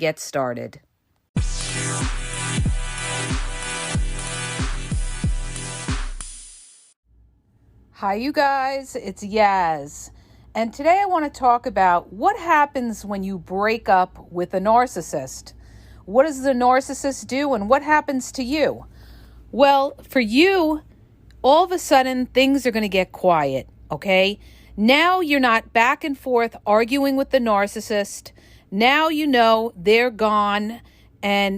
Get started. Hi, you guys. It's Yaz. And today I want to talk about what happens when you break up with a narcissist. What does the narcissist do and what happens to you? Well, for you, all of a sudden things are going to get quiet, okay? Now you're not back and forth arguing with the narcissist. Now you know they're gone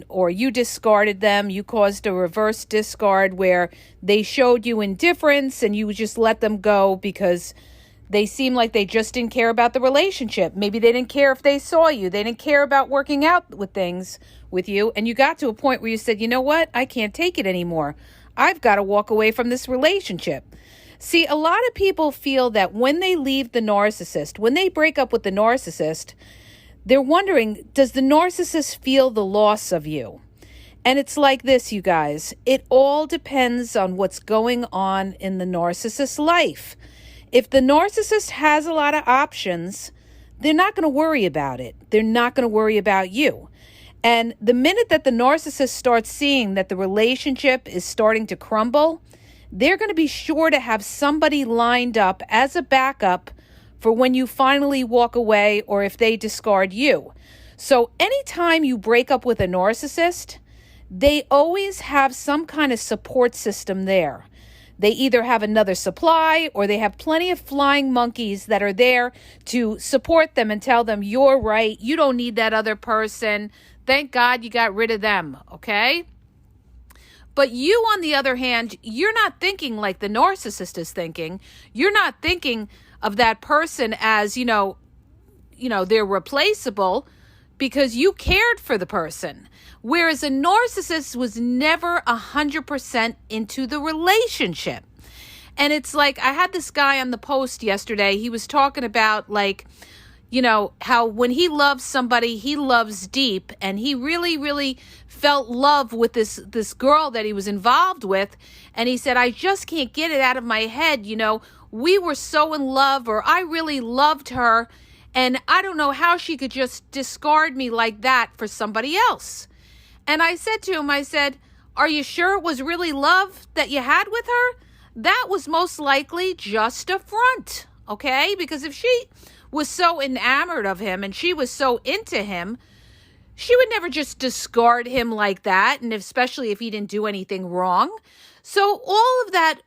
or you discarded them. You caused a reverse discard where they showed you indifference and you just let them go because they seem like they just didn't care about the relationship. Maybe they didn't care if they saw you. They didn't care about working out with things with you. And you got to a point where you said, you know what? I can't take it anymore. I've got to walk away from this relationship. See, a lot of people feel that when they leave the narcissist, when they break up with the narcissist, they're wondering, does the narcissist feel the loss of you? And it's like this, you guys. It all depends on what's going on in the narcissist's life. If the narcissist has a lot of options, they're not going to worry about it. They're not going to worry about you. And the minute that the narcissist starts seeing that the relationship is starting to crumble, they're going to be sure to have somebody lined up as a backup for when you finally walk away or if they discard you. So anytime you break up with a narcissist, they always have some kind of support system there. They either have another supply or they have plenty of flying monkeys that are there to support them and tell them, you're right, you don't need that other person. Thank God you got rid of them, okay? But you, on the other hand, you're not thinking like the narcissist is thinking. You're not thinking of that person as, they're replaceable because you cared for the person. Whereas a narcissist was never 100% into the relationship. And it's like, I had this guy on the post yesterday. He was talking about how when he loves somebody, he loves deep. And he really, really felt love with this girl that he was involved with. And he said, I just can't get it out of my head. We were so in love, or I really loved her. And I don't know how she could just discard me like that for somebody else. And I said to him, are you sure it was really love that you had with her? That was most likely just a front, okay? Because if she was so enamored of him and she was so into him, she would never just discard him like that, and especially if he didn't do anything wrong. So all of that,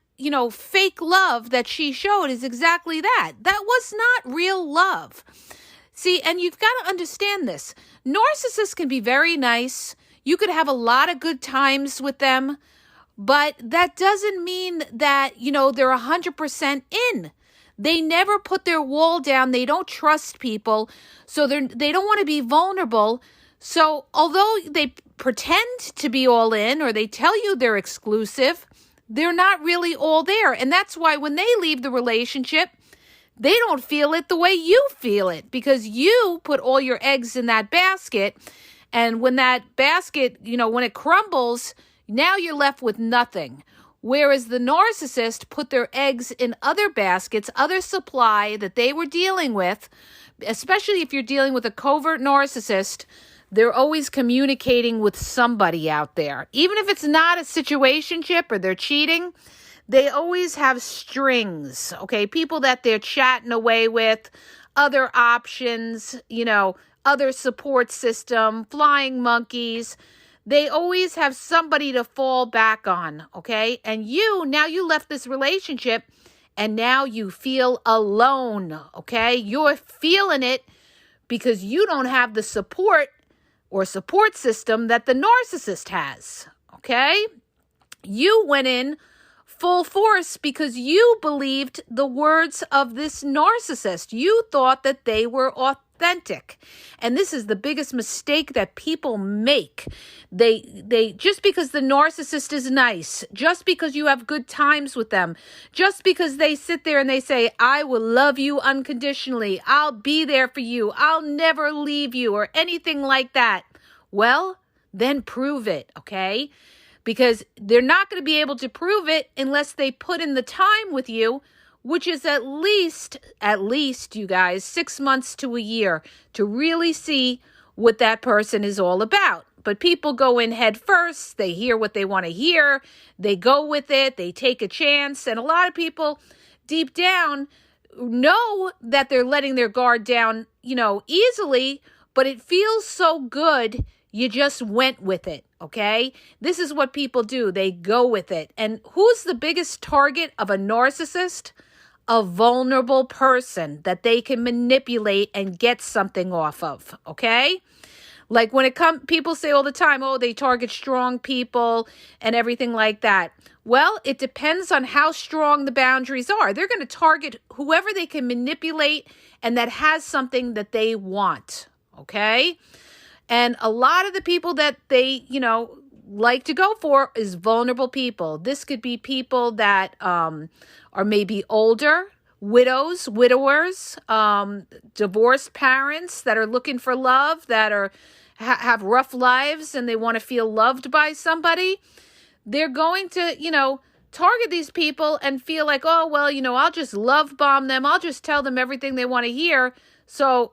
fake love that she showed is exactly that. That was not real love. See, and you've got to understand this. Narcissists can be very nice. You could have a lot of good times with them, but that doesn't mean that, they're 100% in. They never put their wall down. They don't trust people. So they don't want to be vulnerable. So although they pretend to be all in or they tell you they're exclusive, they're not really all there. And that's why when they leave the relationship, they don't feel it the way you feel it because you put all your eggs in that basket. And when that basket, when it crumbles, now you're left with nothing. Whereas the narcissist put their eggs in other baskets, other supply that they were dealing with, especially if you're dealing with a covert narcissist, they're always communicating with somebody out there. Even if it's not a situationship or they're cheating, they always have strings, okay? People that they're chatting away with, other options, other support system, flying monkeys. They always have somebody to fall back on, okay? And now you left this relationship and now you feel alone, okay? You're feeling it because you don't have the support or support system that the narcissist has, okay? You went in full force because you believed the words of this narcissist. You thought that they were authentic. And this is the biggest mistake that people make. They just because the narcissist is nice, just because you have good times with them, just because they sit there and they say, I will love you unconditionally, I'll be there for you, I'll never leave you, or anything like that. Well, then prove it, okay? Because they're not going to be able to prove it unless they put in the time with you, which is at least, you guys, 6 months to a year to really see what that person is all about. But people go in head first. They hear what they want to hear. They go with it. They take a chance. And a lot of people deep down know that they're letting their guard down, easily, but it feels so good. You just went with it. Okay. This is what people do. They go with it. And who's the biggest target of a narcissist? A vulnerable person that they can manipulate and get something off of. Okay. Like when it comes, people say all the time, oh, they target strong people and everything like that. Well, it depends on how strong the boundaries are. They're going to target whoever they can manipulate and that has something that they want. Okay. And a lot of the people that they, like to go for is vulnerable people. This could be people that are maybe older, widows, widowers, divorced parents that are looking for love, that are have rough lives and they want to feel loved by somebody. They're going to, target these people and feel like, oh, well, I'll just love bomb them. I'll just tell them everything they want to hear. So,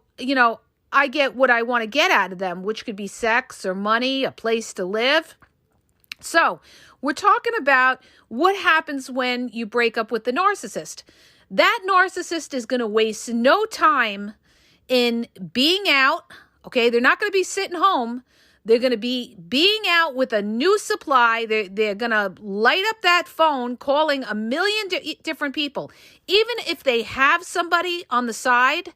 I get what I want to get out of them, which could be sex or money, a place to live. So we're talking about what happens when you break up with the narcissist. That narcissist is going to waste no time in being out. Okay, they're not going to be sitting home. They're going to be being out with a new supply. They're going to light up that phone, calling a million different people. Even if they have somebody on the side,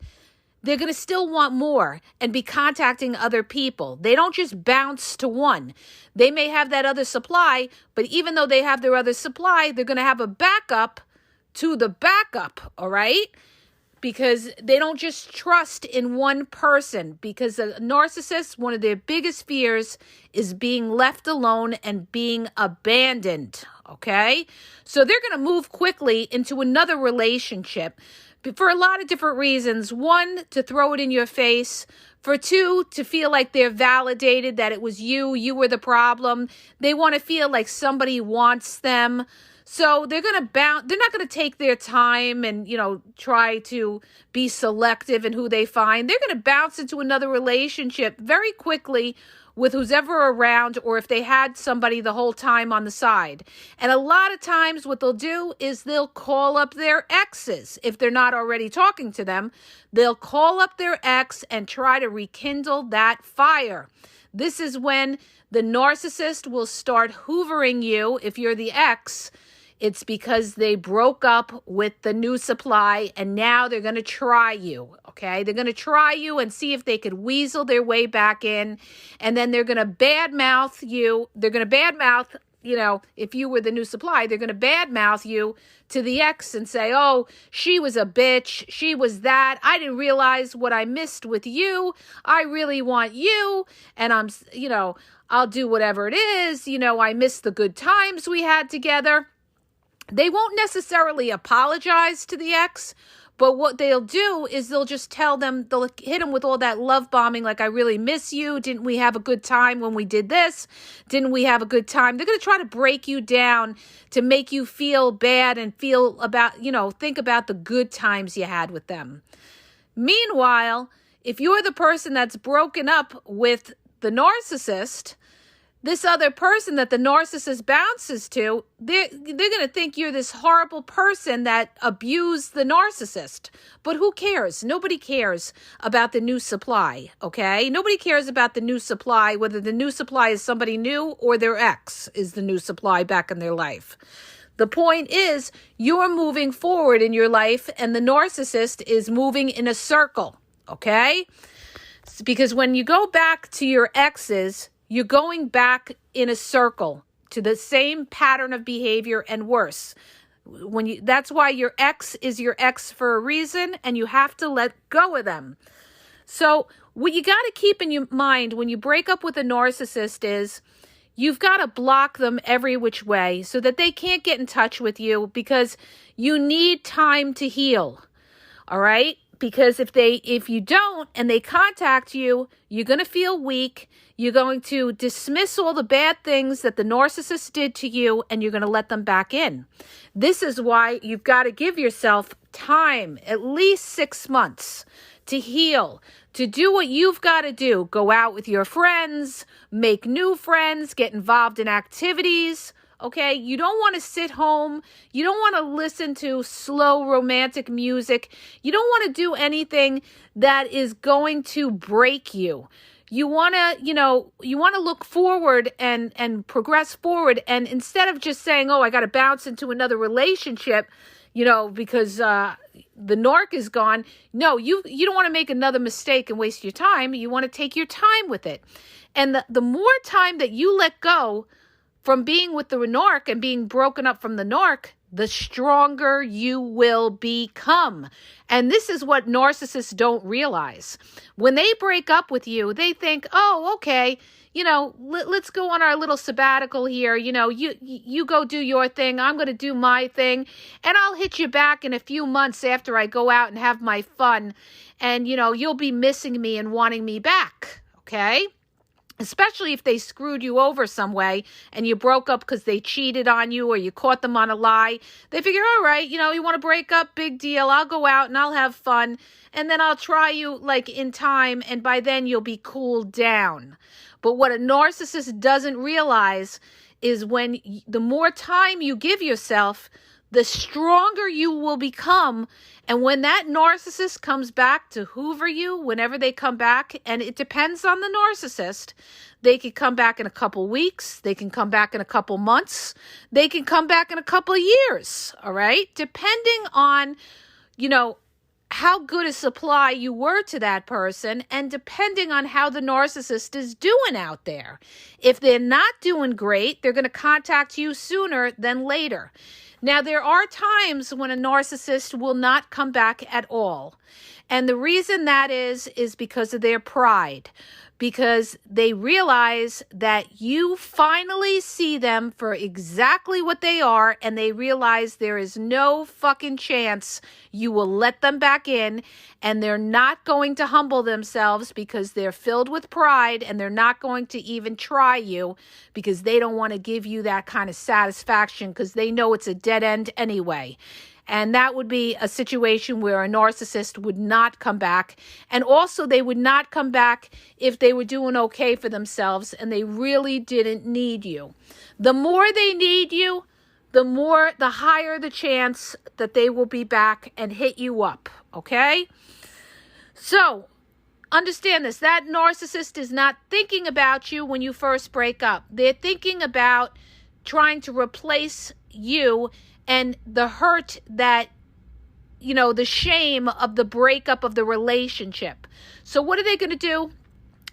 they're going to still want more and be contacting other people. They don't just bounce to one. They may have that other supply, but even though they have their other supply, they're going to have a backup to the backup, all right? Because they don't just trust in one person. Because a narcissist, one of their biggest fears is being left alone and being abandoned, okay? So they're going to move quickly into another relationship for a lot of different reasons. One, to throw it in your face. For two, to feel like they're validated, that it was you were the problem. They want to feel like somebody wants them. So they're going to they're not going to take their time and, try to be selective in who they find. They're going to bounce into another relationship very quickly with who's ever around, or if they had somebody the whole time on the side. And a lot of times what they'll do is they'll call up their exes. If they're not already talking to them, they'll call up their ex and try to rekindle that fire. This is when the narcissist will start hoovering you. If you're the ex, it's because they broke up with the new supply and now they're going to try you, okay? They're going to try you and see if they could weasel their way back in, and then they're going to badmouth you. They're going to badmouth, if you were the new supply, they're going to badmouth you to the ex and say, oh, she was a bitch. She was that. I didn't realize what I missed with you. I really want you. And I'll do whatever it is. I miss the good times we had together. They won't necessarily apologize to the ex, but what they'll do is they'll just tell them, they'll hit them with all that love bombing, like, I really miss you. Didn't we have a good time when we did this? Didn't we have a good time? They're going to try to break you down to make you feel bad and feel about, think about the good times you had with them. Meanwhile, if you're the person that's broken up with the narcissist, this other person that the narcissist bounces to, they're going to think you're this horrible person that abused the narcissist. But who cares? Nobody cares about the new supply, okay? Nobody cares about the new supply, whether the new supply is somebody new or their ex is the new supply back in their life. The point is, you're moving forward in your life and the narcissist is moving in a circle, okay? Because when you go back to your exes, you're going back in a circle to the same pattern of behavior and worse. That's why your ex is your ex for a reason, and you have to let go of them. So what you got to keep in your mind when you break up with a narcissist is you've got to block them every which way so that they can't get in touch with you, because you need time to heal. All right? Because if you don't and they contact you, you're going to feel weak. You're going to dismiss all the bad things that the narcissist did to you, and you're going to let them back in. This is why you've got to give yourself time, at least 6 months, to heal, to do what you've got to do. Go out with your friends, make new friends, get involved in activities. Okay, you don't want to sit home. You don't want to listen to slow romantic music. You don't want to do anything that is going to break you. You want to, you want to look forward and progress forward. And instead of just saying, oh, I got to bounce into another relationship, because the narc is gone. No, you don't want to make another mistake and waste your time. You want to take your time with it. And the more time that you let go from being with the narc and being broken up from the narc, the stronger you will become. And this is what narcissists don't realize. When they break up with you, they think, oh, okay, let's go on our little sabbatical here. You go do your thing. I'm going to do my thing. And I'll hit you back in a few months after I go out and have my fun. And, you'll be missing me and wanting me back. Okay? Especially if they screwed you over some way and you broke up because they cheated on you or you caught them on a lie. They figure, all right, you want to break up, big deal. I'll go out and I'll have fun. And then I'll try you in time. And by then you'll be cooled down. But what a narcissist doesn't realize is the more time you give yourself, the stronger you will become. And when that narcissist comes back to hoover you, whenever they come back, and it depends on the narcissist, they can come back in a couple weeks, they can come back in a couple months, they can come back in a couple years, all right? Depending on, how good a supply you were to that person, and depending on how the narcissist is doing out there. If they're not doing great, they're going to contact you sooner than later. Now, there are times when a narcissist will not come back at all. And the reason that is because of their pride. Because they realize that you finally see them for exactly what they are, and they realize there is no fucking chance you will let them back in, and they're not going to humble themselves because they're filled with pride, and they're not going to even try you because they don't want to give you that kind of satisfaction because they know it's a dead end anyway. And that would be a situation where a narcissist would not come back. And also they would not come back if they were doing okay for themselves and they really didn't need you. The more they need you, the higher the chance that they will be back and hit you up. Okay? So understand this. That narcissist is not thinking about you when you first break up. They're thinking about trying to replace you and the hurt that, the shame of the breakup of the relationship. So what are they going to do?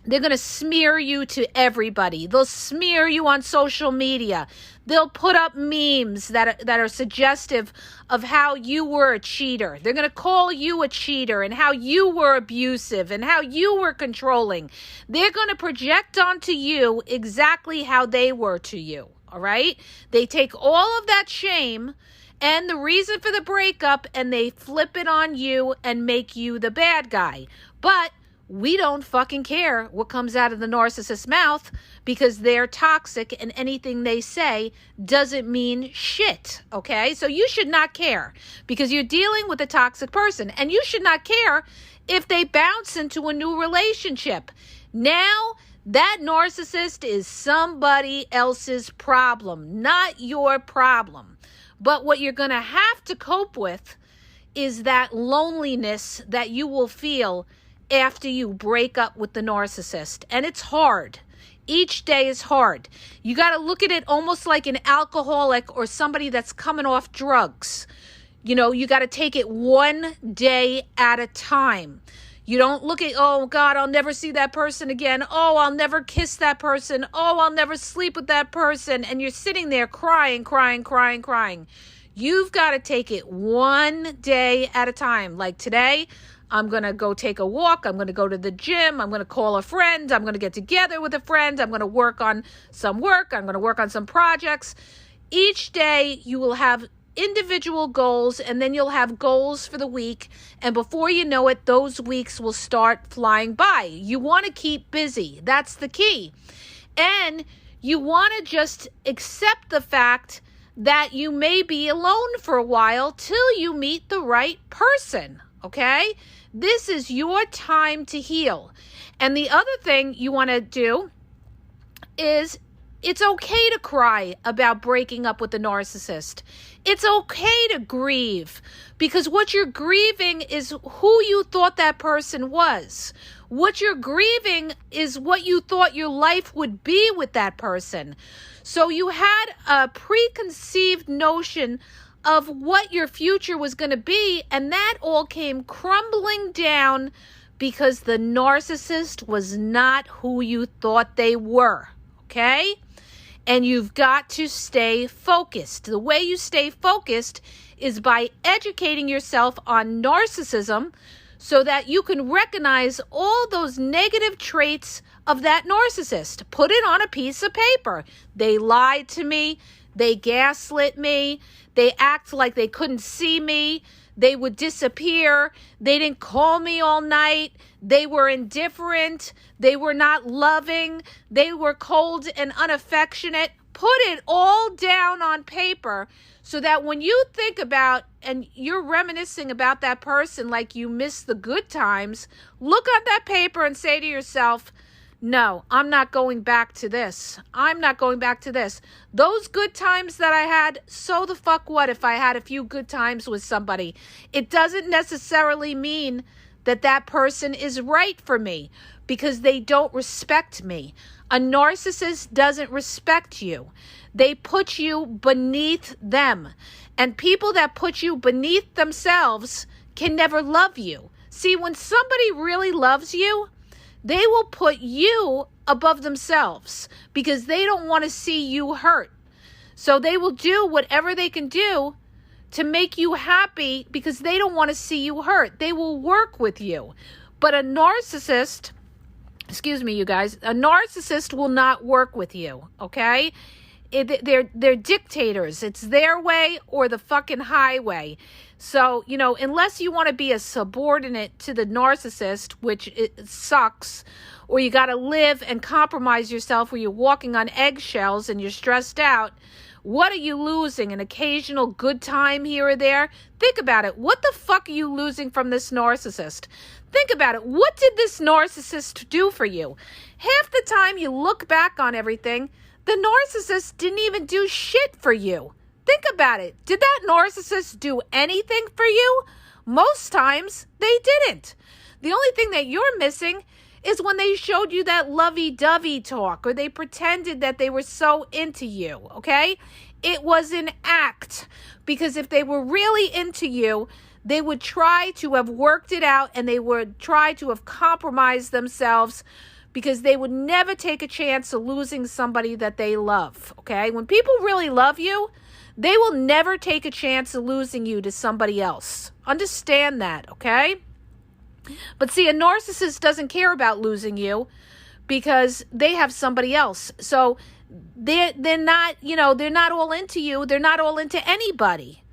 They're going to smear you to everybody. They'll smear you on social media. They'll put up memes that are suggestive of how you were a cheater. They're going to call you a cheater and how you were abusive and how you were controlling. They're going to project onto you exactly how they were to you. All right? They take all of that shame and the reason for the breakup and they flip it on you and make you the bad guy. But we don't fucking care what comes out of the narcissist's mouth because they're toxic and anything they say doesn't mean shit, okay? So you should not care because you're dealing with a toxic person, and you should not care if they bounce into a new relationship. Now, that narcissist is somebody else's problem, not your problem. But what you're going to have to cope with is that loneliness that you will feel after you break up with the narcissist. And it's hard. Each day is hard. You got to look at it almost like an alcoholic or somebody that's coming off drugs. You got to take it one day at a time. You don't look at, oh, God, I'll never see that person again. Oh, I'll never kiss that person. Oh, I'll never sleep with that person. And you're sitting there crying. You've got to take it one day at a time. Like today, I'm going to go take a walk. I'm going to go to the gym. I'm going to call a friend. I'm going to get together with a friend. I'm going to work on some work. I'm going to work on some projects. Each day, you will have individual goals, and then you'll have goals for the week, and before you know it, those weeks will start flying by. You want to keep busy. That's the key. And you want to just accept the fact that you may be alone for a while till you meet the right person. okay? This is your time to heal. And the other thing you want to do is it's okay to cry about breaking up with the narcissist. It's okay to grieve, because what you're grieving is who you thought that person was. What you're grieving is what you thought your life would be with that person. So you had a preconceived notion of what your future was going to be, and that all came crumbling down because the narcissist was not who you thought they were, okay? And you've got to stay focused. The way you stay focused is by educating yourself on narcissism so that you can recognize all those negative traits of that narcissist. Put it on a piece of paper. They lied to me. They gaslit me. They act like they couldn't see me. They would disappear. They didn't call me all night. They were indifferent. They were not loving. They were cold and unaffectionate. Put it all down on paper so that when you think about and you're reminiscing about that person like you miss the good times, look at that paper and say to yourself, no, I'm not going back to this. I'm not going back to this. Those good times that I had, so the fuck what if I had a few good times with somebody? It doesn't necessarily mean that that person is right for me because they don't respect me. A narcissist doesn't respect you. They put you beneath them. And people that put you beneath themselves can never love you. See, when somebody really loves you, they will put you above themselves because they don't want to see you hurt. So they will do whatever they can do to make you happy because they don't want to see you hurt. They will work with you. But a narcissist, excuse me, you guys, a narcissist will not work with you, okay? They're dictators. It's their way or the fucking highway. So, unless you want to be a subordinate to the narcissist, which it sucks, or you got to live and compromise yourself where you're walking on eggshells and you're stressed out, what are you losing? An occasional good time here or there? Think about it. What the fuck are you losing from this narcissist? Think about it. What did this narcissist do for you? Half the time you look back on everything, the narcissist didn't even do shit for you. Think about it. Did that narcissist do anything for you? Most times they didn't. The only thing that you're missing is when they showed you that lovey-dovey talk or they pretended that they were so into you, okay? It was an act, because if they were really into you, they would try to have worked it out and they would try to have compromised themselves because they would never take a chance of losing somebody that they love, okay? When people really love you, they will never take a chance of losing you to somebody else. Understand that, okay? But see, a narcissist doesn't care about losing you because they have somebody else. So they're not, they're not all into you. They're not all into anybody.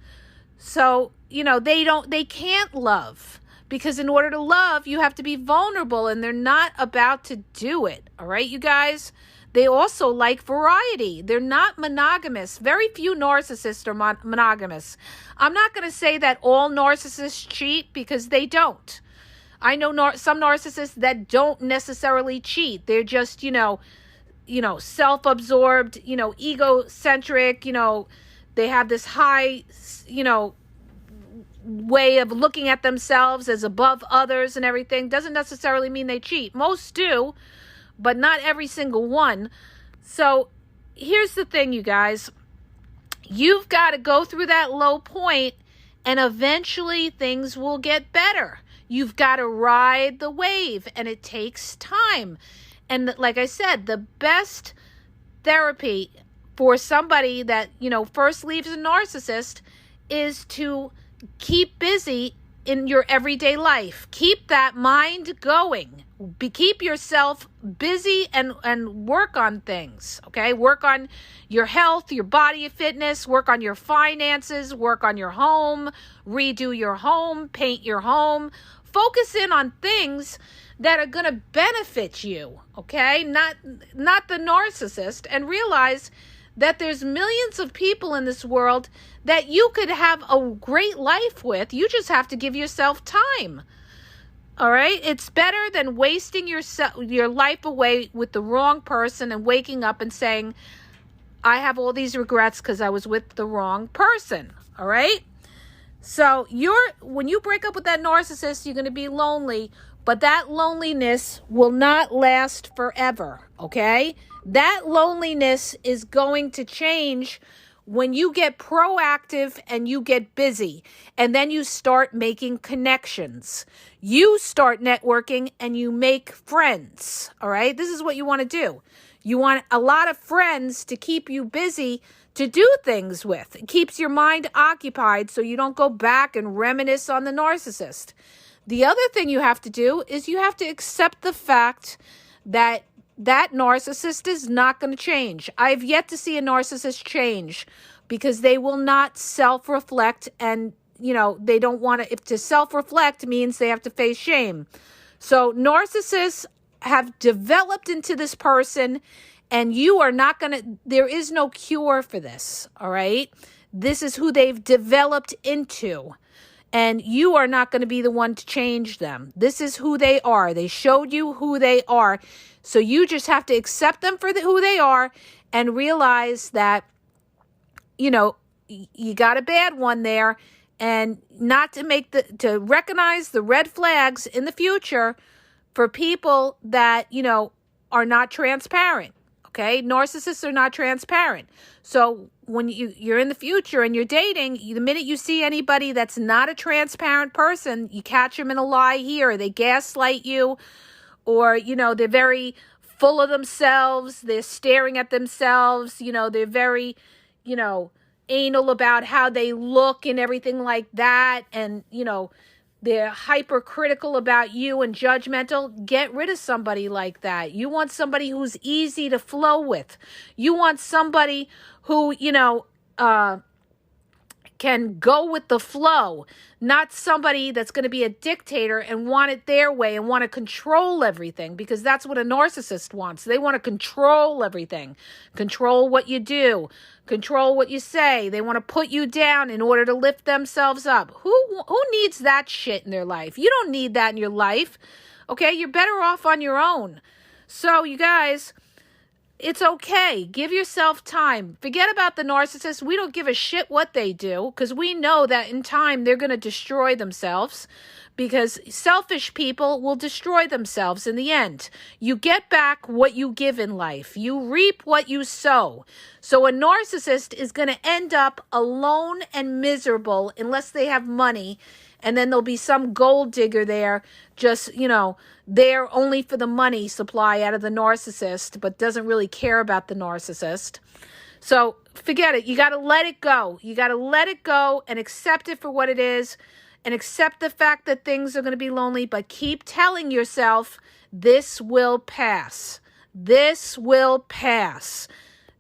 So, they can't love, because in order to love, you have to be vulnerable, and they're not about to do it. All right, you guys? They also like variety. They're not monogamous. Very few narcissists are monogamous. I'm not going to say that all narcissists cheat, because they don't. I know some narcissists that don't necessarily cheat. They're just, self-absorbed, egocentric, they have this high, way of looking at themselves as above others and everything. Doesn't necessarily mean they cheat. Most do, but not every single one. So here's the thing, you guys. You've got to go through that low point, and eventually things will get better. You've got to ride the wave, and it takes time. And like I said, the best therapy for somebody that, first leaves a narcissist is to keep busy in your everyday life. Keep that mind going. Keep yourself busy and work on things, okay? Work on your health, your body fitness, work on your finances, work on your home, redo your home, paint your home. Focus in on things that are going to benefit you, okay? Not the narcissist, and realize that there's millions of people in this world that you could have a great life with. You just have to give yourself time. All right? It's better than wasting your life away with the wrong person and waking up and saying, I have all these regrets because I was with the wrong person. All right? So when you break up with that narcissist, you're going to be lonely, but that loneliness will not last forever, okay? That loneliness is going to change when you get proactive and you get busy, and then you start making connections. You start networking and you make friends, all right? This is what you want to do. You want a lot of friends to keep you busy to do things with. It keeps your mind occupied so you don't go back and reminisce on the narcissist. The other thing you have to do is you have to accept the fact that that narcissist is not going to change. I've yet to see a narcissist change because they will not self-reflect, and, they don't want to. If to self-reflect means they have to face shame. So narcissists have developed into this person, and you are not going to, there is no cure for this, all right? This is who they've developed into, and you are not going to be the one to change them. This is who they are. They showed you who they are, so you just have to accept them for who they are and realize that, you got a bad one there, and not to recognize the red flags in the future for people that, are not transparent. Okay, narcissists are not transparent. So when you're in the future and you're dating, the minute you see anybody that's not a transparent person, you catch them in a lie here. They gaslight you, or, they're very full of themselves. They're staring at themselves. They're very, anal about how they look and everything like that. And, they're hypercritical about you and judgmental. Get rid of somebody like that. You want somebody who's easy to flow with. You want somebody who, can go with the flow, not somebody that's going to be a dictator and want it their way and want to control everything, because that's what a narcissist wants. They want to control everything, control what you do, control what you say. They want to put you down in order to lift themselves up. Who needs that shit in their life? You don't need that in your life. Okay, you're better off on your own. So you guys, it's okay. Give yourself time. Forget about the narcissist. We don't give a shit what they do, because we know that in time they're going to destroy themselves, because selfish people will destroy themselves in the end. You get back what you give in life. You reap what you sow. So a narcissist is going to end up alone and miserable unless they have money. And then there'll be some gold digger there, just, there only for the money supply out of the narcissist, but doesn't really care about the narcissist. So forget it. You got to let it go. You got to let it go and accept it for what it is, and accept the fact that things are going to be lonely, but keep telling yourself, this will pass. This will pass.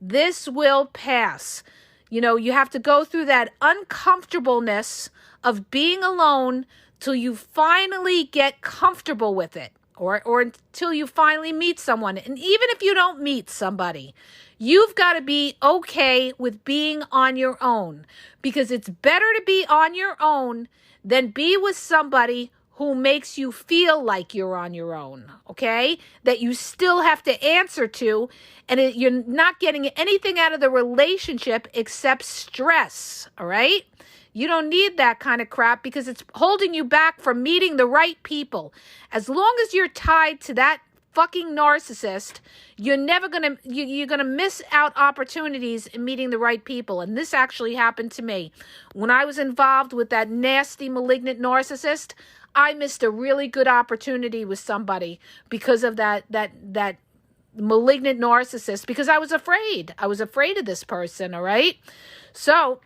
This will pass. You have to go through that uncomfortableness of being alone till you finally get comfortable with it, or until you finally meet someone. And even if you don't meet somebody, you've got to be okay with being on your own, because it's better to be on your own than be with somebody who makes you feel like you're on your own, okay? That you still have to answer to, and you're not getting anything out of the relationship except stress, all right? You don't need that kind of crap, because it's holding you back from meeting the right people. As long as you're tied to that fucking narcissist, you're going to miss out opportunities in meeting the right people. And this actually happened to me. When I was involved with that nasty, malignant narcissist, I missed a really good opportunity with somebody because of that malignant narcissist, because I was afraid. I was afraid of this person, all right? So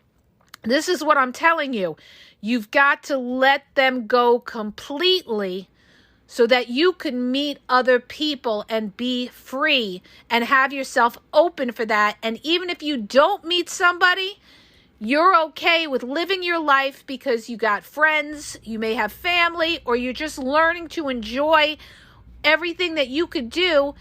this is what I'm telling you. You've got to let them go completely so that you can meet other people and be free and have yourself open for that. And even if you don't meet somebody, you're okay with living your life because you got friends, you may have family, or you're just learning to enjoy everything that you could do,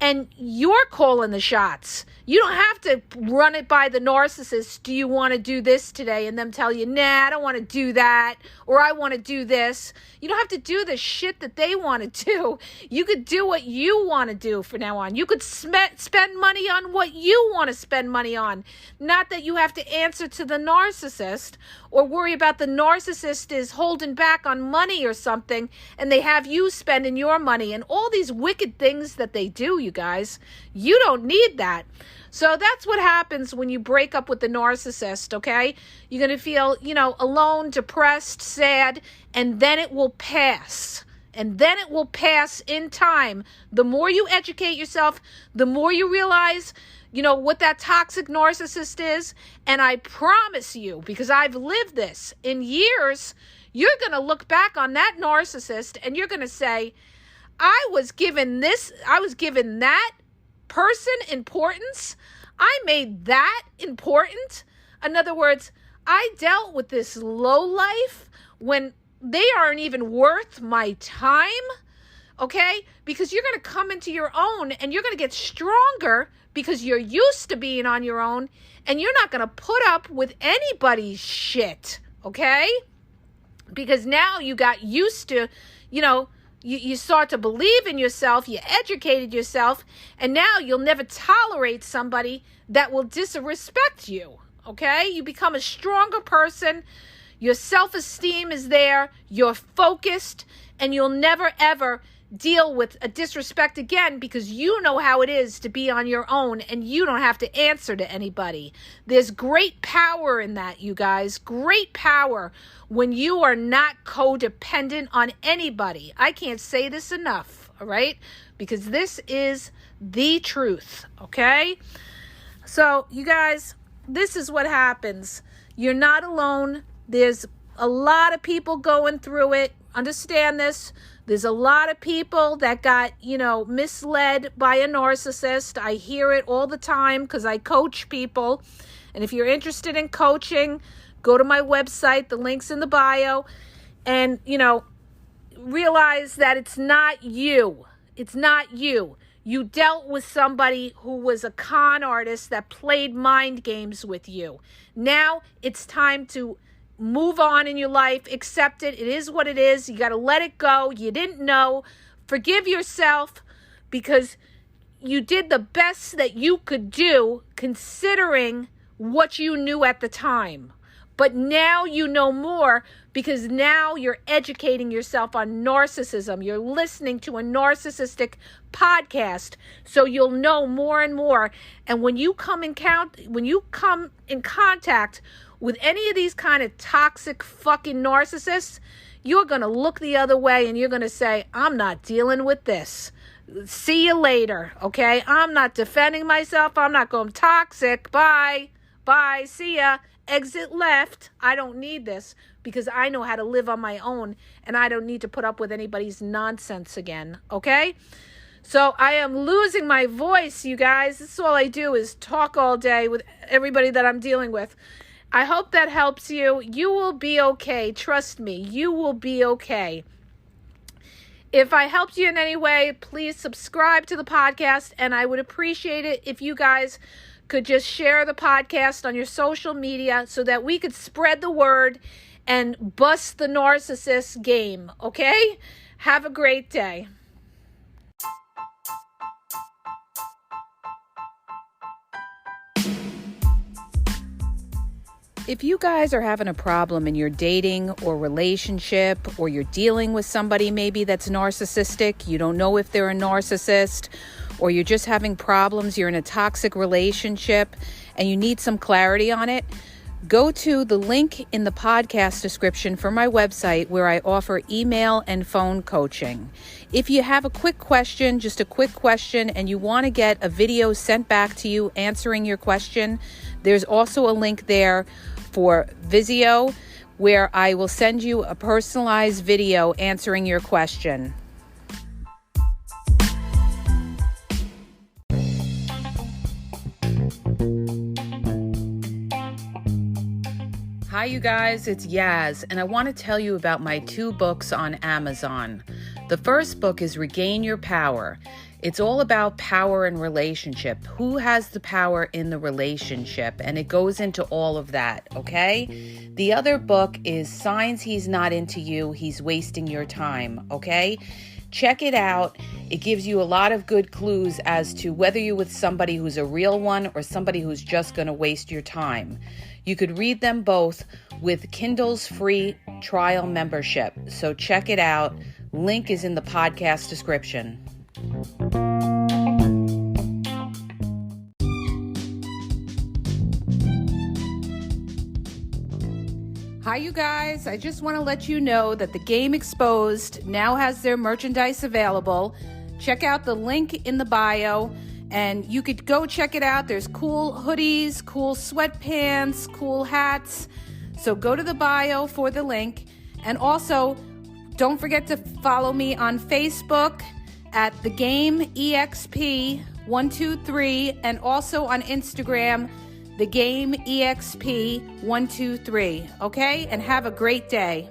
and you're calling the shots. You don't have to run it by the narcissist. Do you want to do this today? And them tell you, nah, I don't want to do that. Or I want to do this. You don't have to do the shit that they want to do. You could do what you want to do from now on. You could spend money on what you want to spend money on. Not that you have to answer to the narcissist or worry about the narcissist is holding back on money or something and they have you spending your money and all these wicked things that they do, you guys. You don't need that. So that's what happens when you break up with the narcissist, okay? You're going to feel, alone, depressed, sad, and then it will pass. And then it will pass in time. The more you educate yourself, the more you realize, what that toxic narcissist is. And I promise you, because I've lived this in years, you're going to look back on that narcissist and you're going to say, I was given that person importance. I made that important. In other words, I dealt with this low life when they aren't even worth my time, okay? Because you're going to come into your own and you're going to get stronger because you're used to being on your own and you're not going to put up with anybody's shit, okay? Because now you got used to, you start to believe in yourself, you educated yourself, and now you'll never tolerate somebody that will disrespect you, okay? You become a stronger person, your self-esteem is there, you're focused, and you'll never, ever deal with a disrespect again because you know how it is to be on your own and you don't have to answer to anybody. There's great power in that, you guys. Great power when you are not codependent on anybody. I can't say this enough, all right? Because this is the truth, okay? So, you guys, this is what happens. You're not alone. There's a lot of people going through it. Understand this. There's a lot of people that got, misled by a narcissist. I hear it all the time because I coach people. And if you're interested in coaching, go to my website. The link's in the bio. And, realize that it's not you. It's not you. You dealt with somebody who was a con artist that played mind games with you. Now it's time to move on in your life, accept it. It is what it is. You got to let it go. You didn't know. Forgive yourself because you did the best that you could do considering what you knew at the time. But now you know more because now you're educating yourself on narcissism. You're listening to a narcissistic podcast, so you'll know more and more. And when you come in contact with any of these kind of toxic fucking narcissists, you're going to look the other way and you're going to say, I'm not dealing with this. See you later, okay? I'm not defending myself. I'm not going toxic. Bye. Bye. See ya. Exit left. I don't need this because I know how to live on my own and I don't need to put up with anybody's nonsense again, okay? So I am losing my voice, you guys. This is all I do is talk all day with everybody that I'm dealing with. I hope that helps you. You will be okay. Trust me, you will be okay. If I helped you in any way, please subscribe to the podcast, and I would appreciate it if you guys could just share the podcast on your social media so that we could spread the word and bust the narcissist game, okay? Have a great day. If you guys are having a problem in your dating or relationship, or you're dealing with somebody maybe that's narcissistic, you don't know if they're a narcissist, or you're just having problems, you're in a toxic relationship, and you need some clarity on it, go to the link in the podcast description for my website where I offer email and phone coaching. If you have a quick question, just a quick question, and you want to get a video sent back to you answering your question, there's also a link there for Vizio where I will send you a personalized video answering your question. Hi, you guys, it's Yaz, and I want to tell you about my 2 books on Amazon. The first book is Regain Your Power. It's all about power and relationship. Who has the power in the relationship? And it goes into all of that, okay? The other book is Signs He's Not Into You, He's Wasting Your Time, okay? Check it out. It gives you a lot of good clues as to whether you're with somebody who's a real one or somebody who's just going to waste your time. You could read them both with Kindle's free trial membership. So check it out. Link is in the podcast description. Hi, you guys. I just want to let you know that the Game Exposed now has their merchandise available. Check out the link in the bio, and you could go check it out. There's cool hoodies, cool sweatpants, cool hats. So go to the bio for the link. And also, don't forget to follow me on Facebook at The Game EXP123, and also on Instagram, The Game EXP123. Okay? And have a great day.